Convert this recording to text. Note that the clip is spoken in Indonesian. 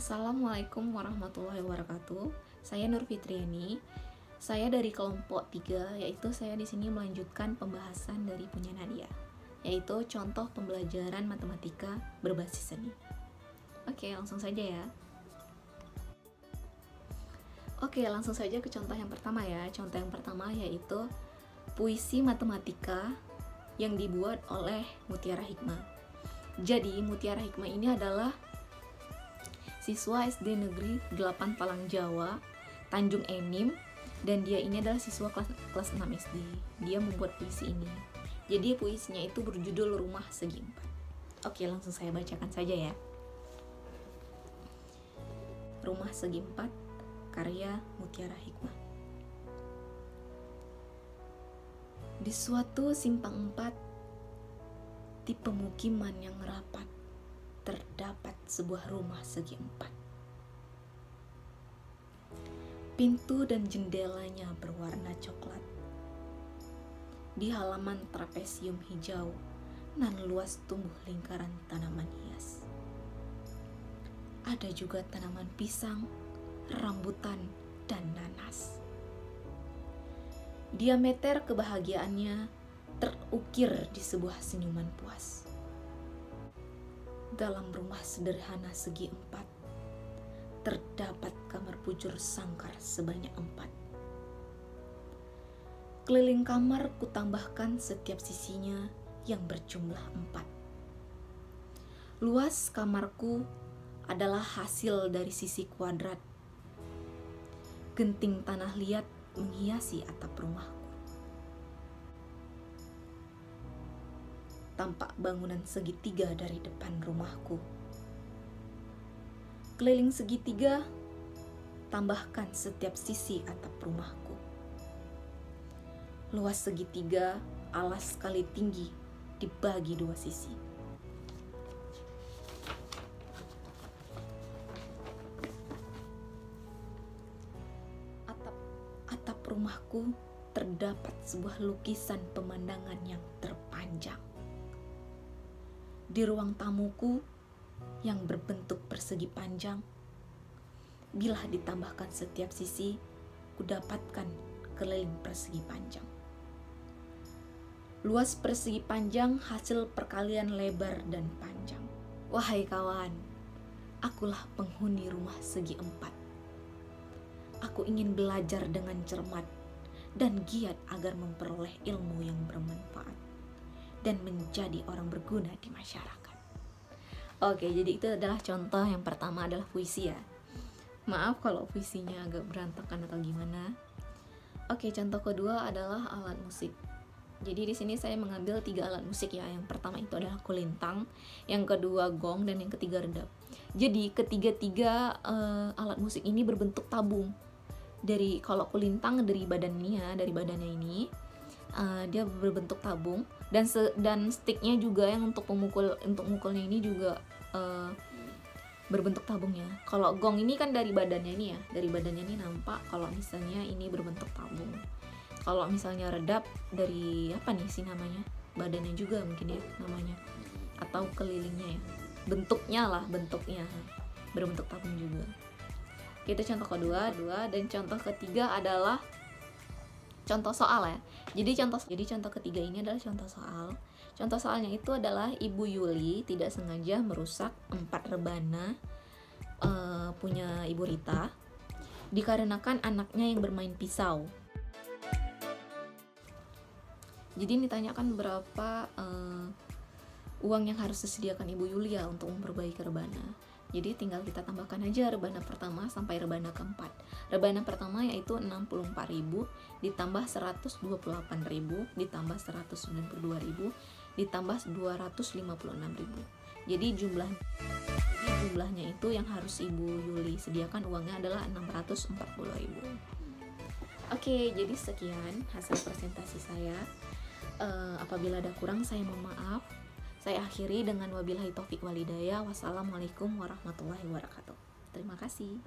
Assalamualaikum warahmatullahi wabarakatuh. Saya Nur Fitriani. Saya dari kelompok 3, yaitu saya di sini melanjutkan pembahasan dari punya Nadia, yaitu contoh pembelajaran matematika berbasis seni. Oke, langsung saja ya. Oke, langsung saja ke contoh yang pertama ya. Contoh yang pertama yaitu puisi matematika yang dibuat oleh Mutiara Hikmah. Jadi, Mutiara Hikmah ini adalah siswa SD Negeri 8 Palang Jawa, Tanjung Enim, dan dia ini adalah siswa kelas 6 SD. Dia membuat puisi ini. Jadi puisinya itu berjudul Rumah Segi Empat. Oke, langsung saya bacakan saja ya. Rumah Segi Empat, karya Mutiara Hikmah. Di suatu simpang 4, di pemukiman yang rapat, terdapat sebuah rumah segi 4. Pintu dan jendelanya berwarna coklat. Di halaman trapesium hijau, nan luas tumbuh lingkaran tanaman hias. Ada juga tanaman pisang, rambutan, dan nanas. Diameter kebahagiaannya terukir di sebuah senyuman puas. Dalam rumah sederhana segi 4, terdapat kamar bujur sangkar sebanyak 4. Keliling kamar kutambahkan setiap sisinya yang berjumlah 4. Luas kamarku adalah hasil dari sisi kuadrat. Genting tanah liat menghiasi atap rumahku. Tampak bangunan segitiga dari depan rumahku. Keliling segitiga, tambahkan setiap sisi atap rumahku. Luas segitiga, alas kali tinggi, dibagi 2 sisi. Atap rumahku terdapat sebuah lukisan pemandangan yang terpanjang. Di ruang tamuku yang berbentuk persegi panjang, bila ditambahkan setiap sisi, kudapatkan keliling persegi panjang. Luas persegi panjang hasil perkalian lebar dan panjang. Wahai kawan, akulah penghuni rumah segi 4. Aku ingin belajar dengan cermat dan giat agar memperoleh ilmu yang bermanfaat dan menjadi orang berguna di masyarakat. Oke, jadi itu adalah contoh yang pertama adalah puisi ya. Maaf kalau puisinya agak berantakan atau gimana. Oke, contoh kedua adalah alat musik. Jadi di sini saya mengambil 3 alat musik ya. Yang pertama itu adalah kulintang, yang kedua gong, dan yang ketiga redap. Jadi ketiga alat musik ini berbentuk tabung. Dari kalau kulintang dari badannya ini, dia berbentuk tabung, dan sticknya juga yang untuk mukulnya ini juga berbentuk tabungnya. Kalau gong ini kan dari badannya ini ya, nampak kalau misalnya ini berbentuk tabung. Kalau misalnya redap dari apa nih sih namanya, badannya juga mungkin ya namanya, atau kelilingnya ya, bentuknya berbentuk tabung juga. Itu contoh kedua, dan contoh ketiga adalah contoh soal ya. Jadi contoh ketiga ini adalah contoh soal. Contoh soalnya itu adalah Ibu Yuli tidak sengaja merusak 4 rebana punya Ibu Rita dikarenakan anaknya yang bermain pisau. Jadi ditanyakan berapa uang yang harus disediakan Ibu Yuli ya untuk memperbaiki rebana. Jadi tinggal kita tambahkan aja rebana pertama sampai rebana keempat. Rebana pertama yaitu 64.000 ditambah 128.000 ditambah 192.000 ditambah 256.000. Jadi jumlahnya itu yang harus Ibu Yuli sediakan uangnya adalah 640.000. Oke, jadi sekian hasil presentasi saya. Apabila ada kurang saya mohon maaf. Saya akhiri dengan wabillahi taufik walhidayah. Wassalamualaikum warahmatullahi wabarakatuh. Terima kasih.